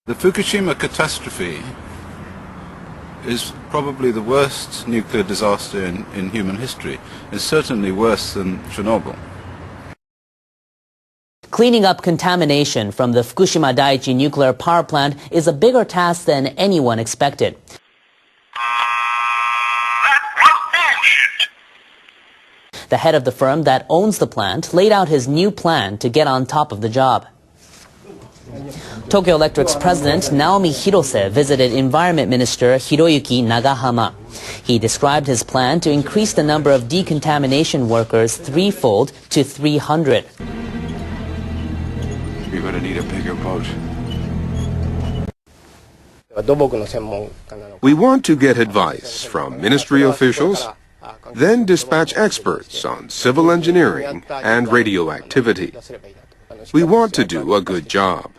The Fukushima catastrophe is probably the worst nuclear disaster in human history. It's certainly worse than Chernobyl. Cleaning up contamination from the Fukushima Daiichi nuclear power plant is a bigger task than anyone expected. That was bullshit. The head of the firm that owns the plant laid out his new plan to get on top of the job. Tokyo Electric's president Naomi Hirose visited Environment Minister Hiroyuki Nagahama. He described his plan to increase the number of decontamination workers threefold to 300. You're going to need a bigger boat. We want to get advice from ministry officials, then dispatch experts on civil engineering and radioactivity. We want to do a good job.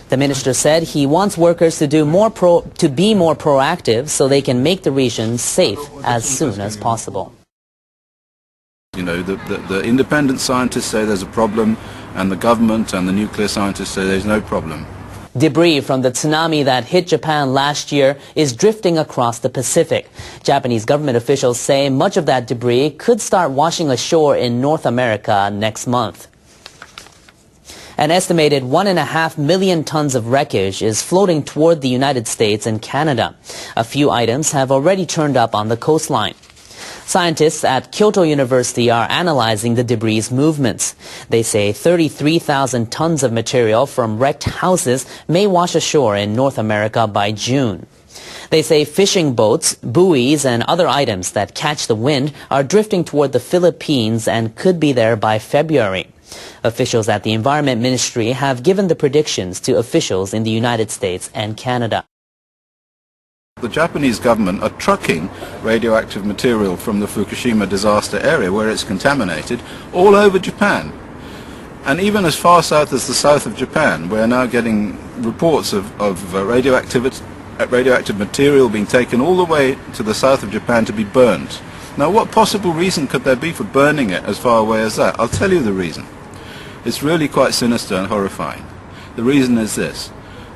The minister said he wants workers to be more proactive so they can make the region safe as soon as possible. You know, the independent scientists say there's a problem, and the government and the nuclear scientists say there's no problem. Debris from the tsunami that hit Japan last year is drifting across the Pacific. Japanese government officials say much of that debris could start washing ashore in North America next month. An estimated 1.5 million tons of wreckage is floating toward the United States and Canada. A few items have already turned up on the coastline. Scientists at Kyoto University are analyzing the debris' movements. They say 33,000 tons of material from wrecked houses may wash ashore in North America by June. They say fishing boats, buoys, and other items that catch the wind are drifting toward the Philippines and could be there by February. Officials at the Environment Ministry have given the predictions to officials in the United States and Canada. The Japanese government are trucking radioactive material from the Fukushima disaster area where it's contaminated all over Japan. And even as far south as the south of Japan, we're now getting reports of radioactive material being taken all the way to the south of Japan to be burned. Now, what possible reason could there be for burning it as far away as that? I'll tell you the reason. It's really quite sinister and horrifying. The reason is this,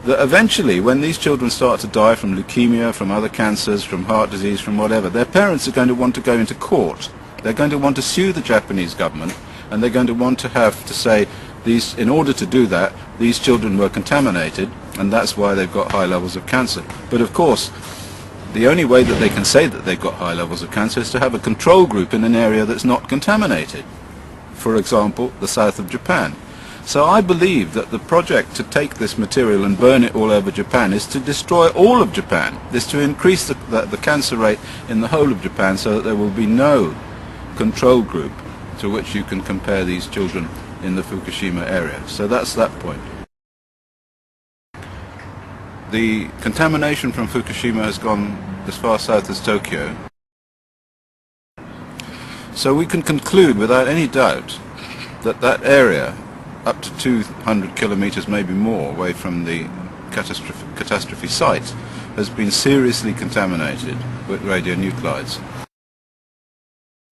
that eventually when these children start to die from leukemia, from other cancers, from heart disease, from whatever, their parents are going to want to go into court. They're going to want to sue the Japanese government, and they're going to want to have to say, in order to do that, these children were contaminated, and that's why they've got high levels of cancer. But of course, the only way that they can say that they've got high levels of cancer is to have a control group in an area that's not contaminated. For example, the south of Japan. So I believe that the project to take this material and burn it all over Japan is to destroy all of Japan, is to increase the cancer rate in the whole of Japan so that there will be no control group to which you can compare these children in the Fukushima area. So that's that point. The contamination from Fukushima has gone as far south as Tokyo. So we can conclude without any doubt that that area, up to 200 kilometers, maybe more, away from the catastrophe site, has been seriously contaminated with radionuclides.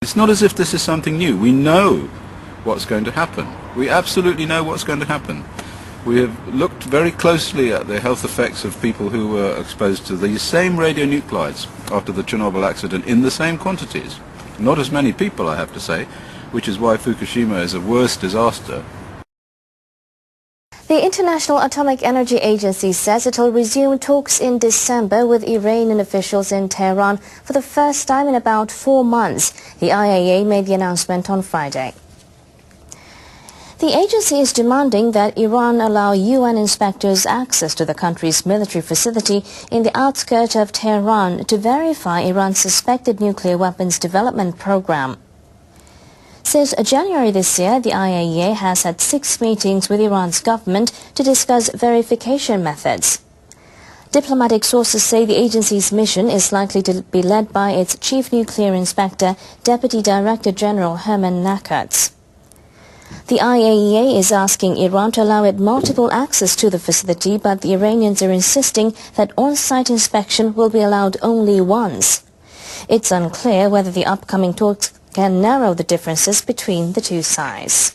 It's not as if this is something new. We know what's going to happen. We absolutely know what's going to happen. We have looked very closely at the health effects of people who were exposed to these same radionuclides after the Chernobyl accident in the same quantities. Not as many people, I have to say, which is why Fukushima is a worse disaster. The International Atomic Energy Agency says it will resume talks in December with Iranian officials in Tehran for the first time in about 4 months. The IAEA made the announcement on Friday. The agency is demanding that Iran allow UN inspectors access to the country's military facility in the outskirts of Tehran to verify Iran's suspected nuclear weapons development program. Since January this year, the IAEA has had 6 meetings with Iran's government to discuss verification methods. Diplomatic sources say the agency's mission is likely to be led by its chief nuclear inspector, Deputy Director General Herman Nakartz. The IAEA is asking Iran to allow it multiple access to the facility, but the Iranians are insisting that on-site inspection will be allowed only once. It's unclear whether the upcoming talks can narrow the differences between the two sides.